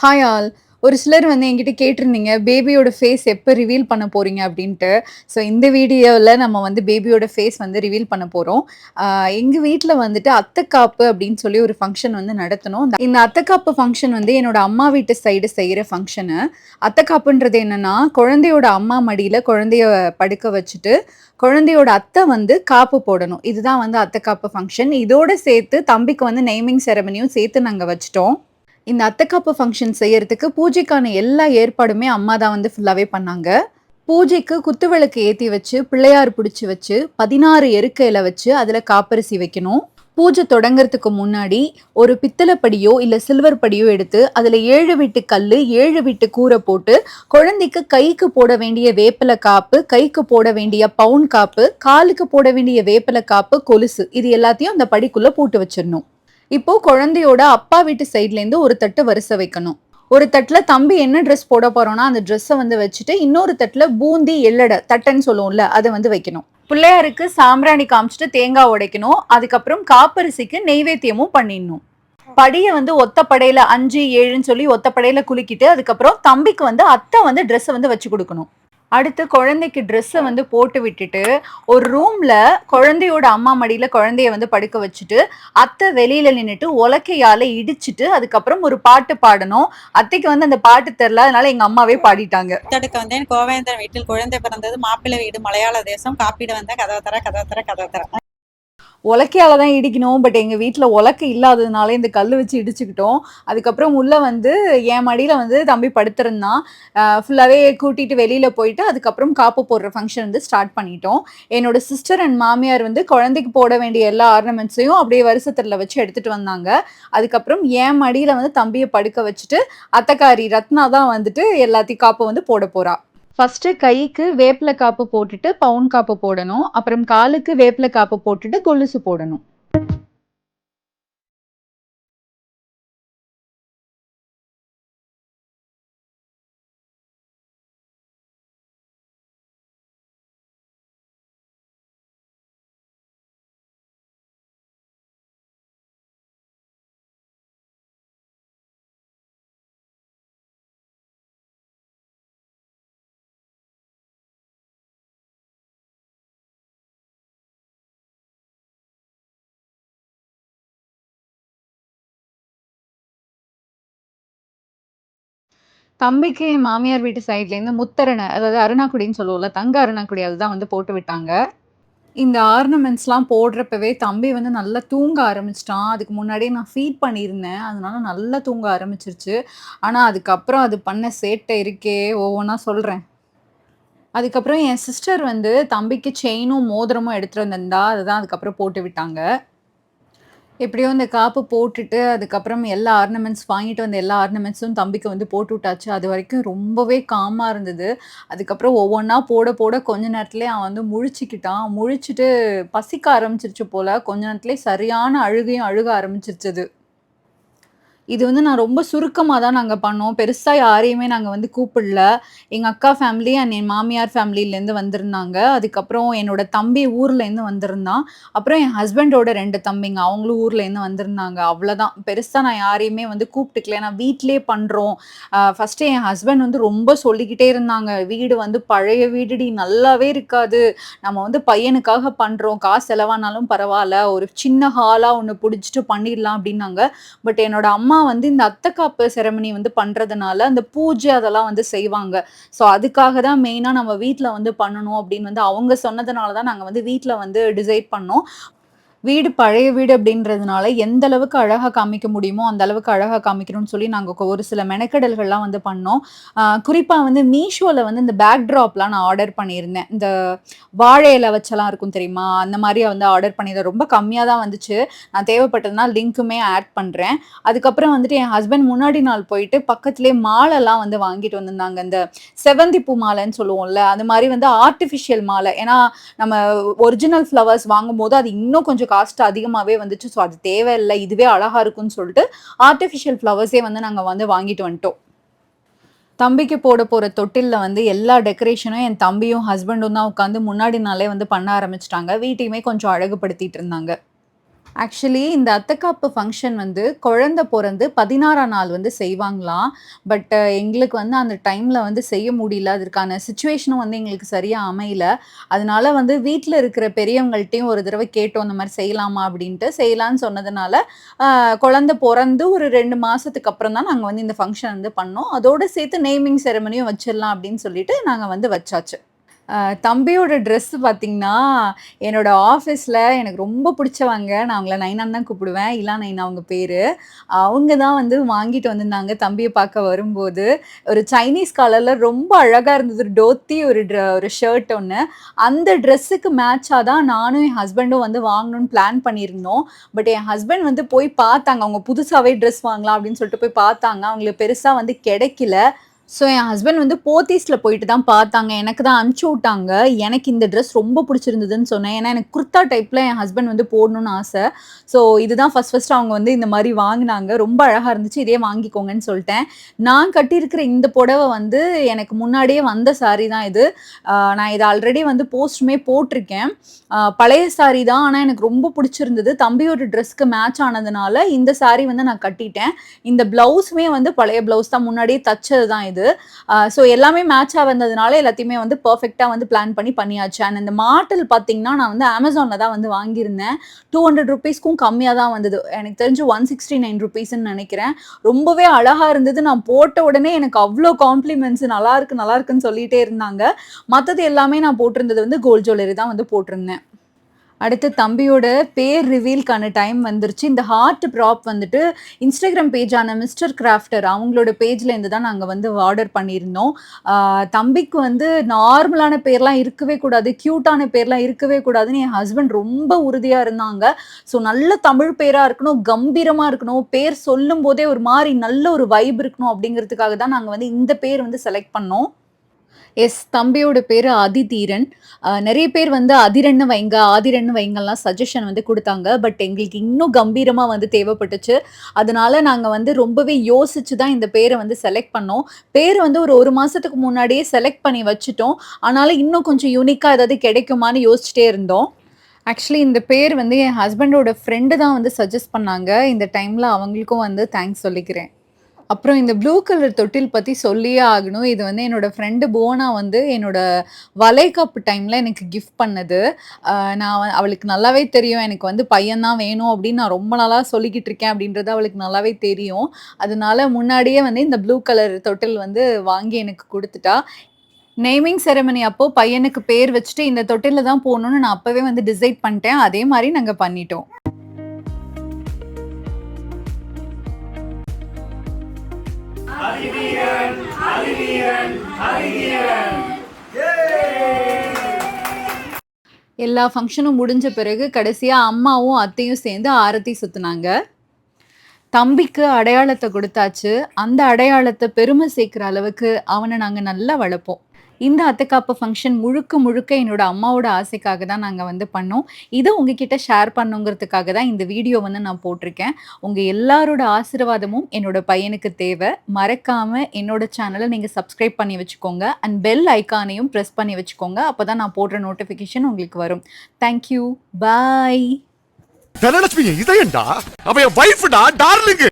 Hi all. ஒரு சிலர் வந்து என்கிட்ட கேட்டிருந்தீங்க, பேபியோட ஃபேஸ் எப்ப ரிவீல் பண்ண போறீங்க அப்டின்ட்டு. ஸோ இந்த வீடியோல நம்ம வந்து பேபியோட ஃபேஸ் வந்து ரிவீல் பண்ண போறோம். ஆ எங்க வீட்ல வந்துட்டு அத்தக்காப்பு அப்டின்னு சொல்லி ஒரு ஃபங்ஷன் வந்து நடத்தணும். இந்த அத்தக்காப்பு ஃபங்ஷன் வந்து என்னோட அம்மா வீட்டு சைடு செய்ற ஃபங்ஷனு. அத்தக்காப்புன்றது என்னன்னா, குழந்தையோட அம்மா மடியில குழந்தைய படுக்க வச்சுட்டு, குழந்தையோட அத்தை வந்து காப்பு போடணும். இதுதான் வந்து அத்தக்காப்பு ஃபங்ஷன். இதோட சேர்த்து தம்பிக்கு வந்து நேமிங் செரமனியும் சேர்த்து நாங்க வச்சுட்டோம். இந்த அத்தக்காப்பு ஃபங்ஷன் செய்யறதுக்கு பூஜைக்கான எல்லா ஏற்பாடுமே அம்மா தான் வந்து ஃபுல்லாவே பண்ணாங்க. பூஜைக்கு குத்துவிளக்கு ஏத்தி வச்சு, பிள்ளையார் புடிச்சு வச்சு, 16 எருக்க இல வச்சு, அதுல காப்பரிசி வைக்கணும். பூஜை தொடங்கறதுக்கு முன்னாடி ஒரு பித்தள படியோ, இல்ல சில்வர் படியோ எடுத்து, அதுல 7 வீட்டு கல்லு, 7 வீட்டு கூர போட்டு, குழந்தைக்கு கைக்கு போட வேண்டிய வேப்பில காப்பு, கைக்கு போட வேண்டிய பவுன் காப்பு, காலுக்கு போட வேண்டிய வேப்பில காப்பு, கொலுசு இது எல்லாத்தையும் அந்த படிக்குள்ள போட்டு வச்சிரணும். இப்போ குழந்தையோட அப்பா வீட்டு சைட்லேருந்து ஒரு தட்டு வரிசை வைக்கணும். ஒரு தட்டுல தம்பி என்ன ட்ரெஸ் போட போறோம்னா அந்த ட்ரெஸ்ஸை வந்து வச்சுட்டு இன்னொரு தட்டுல பூந்தி எள்ளடை தட்டைன்னு சொல்லுவோம்ல அதை வந்து வைக்கணும். பிள்ளையாருக்கு சாம்பிராணி காமிச்சிட்டு தேங்காய் உடைக்கணும். அதுக்கப்புறம் காப்பரிசிக்கு நெய்வேத்தியமும் பண்ணிடணும். படியை வந்து ஒத்த படையில 5, 7ன்னு சொல்லி ஒத்த படையில குலுக்கிட்டு அதுக்கப்புறம் தம்பிக்கு வந்து அத்தை வந்து ட்ரெஸ்ஸை வந்து வச்சு கொடுக்கணும். அடுத்து குழந்தைக்கு ட்ரெஸ்ஸை வந்து போட்டு விட்டுட்டு ஒரு ரூம்ல குழந்தையோட அம்மா மடியில குழந்தைய வந்து படுக்க வச்சுட்டு அத்தை வெளியில நின்னுட்டு உலக்கையால இடிச்சிட்டு அதுக்கப்புறம் ஒரு பாட்டு பாடணும். அத்தைக்கு வந்து அந்த பாட்டு தெரியல, அதனால எங்க அம்மாவே பாடிட்டாங்க. தடுக்க வந்தேன் கோவேந்தன் வீட்டில் குழந்தை பிறந்தது மாப்பிள்ளை வீடு மலையாள தேசம் காப்பீட வந்த கதவை தர கதவை தர கதவை தர. உலக்கையால தான் இடிக்கணும். பட் எங்க வீட்ல உலக்கை இல்லாததுனால இந்த கல்லு வச்சு இடிச்சுக்கிட்டோம். அதுக்கப்புறம் உள்ள வந்து என் மடியில வந்து தம்பி படுத்திருந்தான். ஃபுல்லாவே கூட்டிட்டு வெளியில போயிட்டு அதுக்கப்புறம் காப்பு போடுற ஃபங்ஷன் வந்து ஸ்டார்ட் பண்ணிட்டோம். என்னோட சிஸ்டர் அண்ட் மாமியார் வந்து குழந்தைக்கு போட வேண்டிய எல்லா ஆர்னமெண்ட்ஸையும் அப்படியே வரிசைத்தட்டுல வச்சு எடுத்துட்டு வந்தாங்க. அதுக்கப்புறம் என் மடியில வந்து தம்பிய படுக்க வச்சுட்டு அத்தக்காரி ரத்னா தான் வந்துட்டு எல்லாத்தையும் காப்பு வந்து போட போறா. ஃபர்ஸ்ட்டு கைக்கு வேப்பில காப்பு போட்டுட்டு பவுன் காப்பு போடணும். அப்புறம் காலுக்கு வேப்பில காப்பு போட்டுட்டு கொலுசு போடணும். தம்பிக்கு என் மாமியார் வீட்டு சைட்லேருந்து முத்தரணை, அதாவது அருணாக்குடின்னு சொல்லுவோம்ல, தங்க அருணாக்குடி அதுதான் வந்து போட்டு விட்டாங்க. இந்த ஆர்னமெண்ட்ஸ்லாம் போடுறப்பவே தம்பி வந்து நல்லா தூங்க ஆரம்பிச்சுட்டான். அதுக்கு முன்னாடியே நான் ஃபீட் பண்ணியிருந்தேன். அதனால நல்லா தூங்க ஆரம்பிச்சுருச்சு. ஆனா, அதுக்கப்புறம் அது பண்ண சேட்டை இருக்கே! ஒவ்வொன்னா சொல்றேன். அதுக்கப்புறம் என் சிஸ்டர் வந்து தம்பிக்கு செயினும், மோதிரமும் எடுத்துட்டு வந்திருந்தா. அதுதான் அதுக்கப்புறம் போட்டு விட்டாங்க. எப்படியோ இந்த காப்பு போட்டுட்டு, அதுக்கப்புறம் எல்லா ஆர்னமெண்ட்ஸ் வாங்கிட்டு வந்த எல்லா ஆர்னமெண்ட்ஸும் தம்பிக்கு வந்து போட்டு விட்டாச்சு. அதுவரைக்கும் ரொம்பவே காமா இருந்தது. அதுக்கப்புறம் ஒவ்வொன்னா போட, போட கொஞ்ச நேரத்திலேயே அவன் வந்து முழிச்சுக்கிட்டான். முழிச்சுட்டு பசிக்க ஆரம்பிச்சுருச்சு போல. கொஞ்ச நேரத்திலேயே சரியான அழுகையும் அழுக ஆரம்பிச்சுருச்சு அது. இது வந்து நான் ரொம்ப சுருக்கமா தான் நாங்க பண்ணோம். பெருசா யாரையுமே நாங்க வந்து கூப்பிடல. எங்க அக்கா ஃபேமிலி அண்ட் என் மாமியார் ஃபேமிலிலேருந்து வந்திருந்தாங்க. அதுக்கப்புறம் என்னோட தம்பி ஊர்லேருந்து வந்திருந்தான். அப்புறம் என் ஹஸ்பண்டோட 2 தம்பிங்க. அவங்களும் ஊர்லேருந்து வந்திருந்தாங்க. அவ்வளோதான். பெருசா நான் யாரையுமே வந்து கூப்பிட்டுக்கல. ஏன்னா வீட்லயே பண்றோம். ஃபர்ஸ்ட்டு என் ஹஸ்பண்ட் வந்து ரொம்ப சொல்லிக்கிட்டே இருந்தாங்க. "வீடு வந்து பழைய வீடுடி, நல்லாவே இருக்காது. நம்ம வந்து பையனுக்காக பண்றோம். காசு செலவானாலும் பரவால்ல. ஒரு சின்ன ஹாலா ஒண்ணு புடிச்சுட்டு பண்ணிடலாம்" அப்படின்னாங்க. பட் என்னோட அம்மா வந்து இந்த அத்தக்காப்பு செரமனி வந்து பண்றதுனால, அந்த பூஜை அதெல்லாம் வந்து செய்வாங்க. ஸோ அதுக்காக தான் மெயினா நம்ம வீட்ல வந்து பண்ணணும் அப்படின்னு வந்து அவங்க சொன்னதுனால தான் நாங்க வந்து வீட்ல வந்து டிசைட் பண்ணோம். வீடு பழைய வீடு அப்படின்றதுனால, எந்த அளவுக்கு அழகா காமிக்க முடியுமோ, அந்த அளவுக்கு அழகா காமிக்கணும்னு சொல்லி நாங்க ஒரு சில மெனக்கெடல்கள்லாம் வந்து பண்ணோம். குறிப்பா வந்து மீஷோல வந்து இந்த பேக் ட்ராப்லாம் நான் ஆர்டர் பண்ணியிருந்தேன். இந்த வாழை இல வச்செல்லாம் இருக்கும் தெரியுமா? அந்த மாரி வந்து ஆர்டர் பண்ணியிருந்தேன். ரொம்ப கம்மியா தான் வந்துச்சு. நான் தேவைப்பட்டதுனா லிங்க்குமே ஆட் பண்றேன். அதுக்கப்புறம் வந்துட்டு என் ஹஸ்பண்ட் முன்னாடி நாள் போயிட்டு பக்கத்திலேயே மாலைலாம் வந்து வாங்கிட்டு வந்திருந்தாங்க. இந்த செவந்தி பூ மாலைன்னு சொல்லுவோம்ல, அது மாரி வந்து ஆர்டிஃபிஷியல் மாலை. ஏன்னா, நம்ம ஒரிஜினல் ஃப்ளவர்ஸ் வாங்கும்போது அது இன்னும் கொஞ்சம் காஸ்ட் அதிகமாவே வந்துச்சு. ஸோ அது தேவையில்ல. இதுவே அழகா இருக்குன்னு சொல்லிட்டு, ஆர்டிஃபிஷியல் ஃப்ளவர்ஸே வந்து நாங்க வந்து வாங்கிட்டு வந்துட்டோம். தம்பிக்கு போட போற தொட்டில்ல வந்து எல்லா டெக்கரேஷனும் என் தம்பியும், ஹஸ்பண்டும் தான் உட்காந்து முன்னாடி நாளே வந்து பண்ண ஆரம்பிச்சுட்டாங்க. வீட்டையுமே கொஞ்சம் அழகுபடுத்திட்டு இருந்தாங்க. ஆக்சுவலி இந்த அத்தக்காப்பு ஃபங்ஷன் வந்து குழந்தை பொறந்து 16ஆம் நாள் வந்து செய்வாங்களாம். பட் எங்களுக்கு வந்து அந்த டைம்ல வந்து செய்ய முடியல. அதற்கான சிச்சுவேஷனும் வந்து எங்களுக்கு சரியா அமையல. அதனால வந்து வீட்ல இருக்கிற பெரியவங்கள்ட்டயும் ஒரு தடவ கேட்டோம். இந்த மாரி செய்யலாமா? அப்படின்ட்டு. செய்யலான்னு சொன்னதுனால, அ குழந்தை பொறந்து ஒரு 2 மாசத்துக்கு அப்புறம் தான் நாங்க வந்து இந்த ஃபங்ஷன் வந்து பண்ணோம். அதோட சேர்த்து நேமிங் செரமனியும் வச்சிடலாம் அப்படின்னு சொல்லிட்டு நாங்க வந்து வச்சாச்சு. அ தம்பியோட ட்ரெஸ் பார்த்தீங்கன்னா, என்னோட ஆஃபீஸ்ல எனக்கு ரொம்ப புடிச்சவங்க. நான் அவங்கள நைனான்னு தான் கூப்பிடுவேன். இலா நைனா அவங்க பேரு. அவங்க தான் வந்து வாங்கிட்டு வந்திருந்தாங்க தம்பிய பார்க்க வரும்போது. ஒரு சைனீஸ் கலர்ல ரொம்ப அழகா இருந்தது. ஒரு டோத்தி, ஒரு ஷர்ட் ஒண்ணு. அந்த ட்ரெஸ்ஸுக்கு மேட்சா தான் நானும் என் ஹஸ்பண்டும் வந்து வாங்கணும்னு பிளான் பண்ணியிருந்தோம். பட் என் ஹஸ்பண்ட் வந்து போய் பார்த்தாங்க. அவங்க புதுசாவே ட்ரெஸ் வாங்கலாம் அப்படின்னு சொல்லிட்டு போய் பார்த்தாங்க. அவங்களுக்கு பெருசா வந்து கிடைக்கல. ஸோ என் ஹஸ்பண்ட் வந்து போத்தீஸ்ல போயிட்டு தான் பார்த்தாங்க. எனக்கு தான் அனுப்பிச்சு விட்டாங்க. எனக்கு இந்த ட்ரெஸ் ரொம்ப பிடிச்சிருந்ததுன்னு சொன்னேன். ஏன்னா, எனக்கு குர்தா டைப்ல என் ஹஸ்பண்ட் வந்து போடணும்னு ஆசை. ஸோ இதுதான் ஃபர்ஸ்ட் அவங்க வந்து இந்த மாரி வாங்குனாங்க. ரொம்ப அழகா இருந்துச்சு. இதே வாங்கிக்கோங்கன்னு சொல்ட்டேன். நான் கட்டியிருக்கிற இந்த புடவ வந்து எனக்கு முன்னாடியே வந்த சாரி தான் இது. நான் இத ஆல்ரெடி வந்து போஸ்ட்டுமே போட்டிருக்கேன். பழைய சாரி தான். ஆனா, எனக்கு ரொம்ப பிடிச்சிருந்தது. தம்பியோட ட்ரெஸ்க்கு மேட்ச் ஆனதுனால இந்த சாரி வந்து நான் கட்டிட்டேன். இந்த ப்ளவுஸுமே வந்து பழைய ப்ளவுஸ் தான். முன்னாடியே தச்சது தான் இது. ஸோ எல்லாமே மேட்சா வந்ததுனால எல்லாத்தையுமே வந்து பெர்ஃபெக்ட்டா வந்து பிளான் பண்ணி பண்ணியாச்சு. அண்ட் இந்த மாட்டல் பார்த்தீங்கன்னா, நான் வந்து Amazonல தான் வந்து வாங்கியிருந்தேன். ₹200க்கும் கம்மியா தான் வந்தது. எனக்கு தெரிஞ்சு ₹169ன்னு நெனைக்கிறேன். ரொம்பவே அழகா இருந்தது. நான் போட்ட உடனே எனக்கு அவ்ளோ காம்ப்ளிமெண்ட்ஸ் நல்லாருக்கு, நல்லாருக்குன்னு சொல்லிட்டே இருந்தாங்க. மத்தது எல்லாமே நான் போட்டிருந்தது வந்து கோல்ட் ஜுவல்லரி தான் வந்து போட்டிருந்தேன். அடுத்து தம்பியோட பேர் ரிவீல்க்கான டைம் வந்துருச்சு. இந்த ஹார்ட் ப்ராப் வந்துட்டு Instagram பேஜான மிஸ்டர் கிராஃப்டர் அவங்களோட பேஜ்லேருந்து தான் நாங்க வந்து ஆர்டர் பண்ணியிருந்தோம். தம்பிக்கு வந்து நார்மலான பேர்லாம் இருக்கவே கூடாது, கியூட்டான பேர்லாம் இருக்கவே கூடாதுன்னு என் ஹஸ்பண்ட் ரொம்ப உறுதியா இருந்தாங்க. ஸோ நல்ல தமிழ் பேரா இருக்கணும், கம்பீரமா இருக்கணும், பேர் சொல்லும்போதே ஒரு மாரி நல்ல ஒரு வைப் இருக்கணும் அப்படிங்கிறதுக்காக தான் நாங்க வந்து இந்த பேர் வந்து செலக்ட் பண்ணோம். தம்பியோட பேரு அதிதீரன். நெறைய பேர் வந்து அதிரன்னு வைங்க, ஆதிரன்னு வைங்கலாம் சஜஷன் வந்து குடுத்தாங்க. பட் எங்களுக்கு இன்னும் கம்பீரமா வந்து தேவைப்பட்டுச்சு. அதனால நாங்க வந்து ரொம்பவே யோசிச்சு தான் இந்த பேர வந்து செலக்ட் பண்ணோம். பேரு வந்து ஒரு 1 மாசத்துக்கு முன்னாடியே செலக்ட் பண்ணி வச்சுட்டோம். ஆனாலும் இன்னும் கொஞ்சம் யூனிக்கா ஏதாவது கிடைக்குமான்னு யோசிச்சுட்டே இருந்தோம். ஆக்சுவலி இந்த பேர் வந்து என் ஹஸ்பண்டோட ஃப்ரெண்டு தான் வந்து சஜெஸ்ட் பண்ணாங்க. இந்த டைம்ல அவங்களுக்கும் வந்து தேங்க்ஸ் சொல்லிக்கிறேன். அப்புறம் இந்த ப்ளூ கலர் தொட்டில் பத்தி சொல்லியே ஆகணும். இது வந்து என்னோட ஃப்ரெண்டு புவனா வந்து என்னோட வளைகாப்பு டைம்ல எனக்கு கிஃப்ட் பண்ணது. அவளுக்கு நல்லாவே தெரியும். எனக்கு வந்து பையன் தான் வேணும் அப்படின்னு நான் ரொம்ப நாளா சொல்லிக்கிட்டு இருக்கேன் அப்படின்றது அவளுக்கு நல்லாவே தெரியும். அதனால முன்னாடியே வந்து இந்த ப்ளூ கலர் தொட்டில் வந்து வாங்கி எனக்கு குடுத்துட்டா. நேமிங் செரமனி அப்போ பையனுக்கு பேர் வச்சுட்டு இந்த தொட்டில்ல தான் போடணும்னு நான் அப்பவே வந்து டிசைட் பண்ணிட்டேன். அதே மாரி நாங்க பண்ணிட்டோம். எல்லா ஃபங்ஷனும் முடிஞ்ச பிறகு கடைசியா அம்மாவும், அத்தையும் சேர்ந்து ஆரத்தி சுத்துனாங்க. தம்பிக்கு அடையாளத்த குடுத்தாச்சு. அந்த அடையாளத்த பெருமை சேர்க்கிற அளவுக்கு அவன நாங்க நல்லா வளர்ப்போம். இந்த அத்தக்காப்பு ஃபங்ஷன் முழுக்க முழுக்க என்னோட அம்மாவோட ஆசைக்காக தான் நாங்க வந்து பண்ணோம். இத உங்ககிட்ட ஷேர் பண்ணணுங்கிறதுக்காக தான் இந்த வீடியோ வந்து நான் போட்டிருக்கேன். உங்க எல்லாரோட ஆசீர்வாதமும் என்னோட பையனுக்கு தேவ. மறக்காம என்னோட சேனல நீங்க சப்ஸ்கிரைப் பண்ணி வச்சுக்கோங்க. அண்ட் பெல் ஐகானையும் பிரஸ் பண்ணி வச்சுக்கோங்க. அப்பதான் நான் போடுற நோட்டிஃபிகேஷன் உங்களுக்கு வரும். Thank you. பாய். தனலட்சுமி இதயண்டா அவன் வைஃப்டா டார்லிங்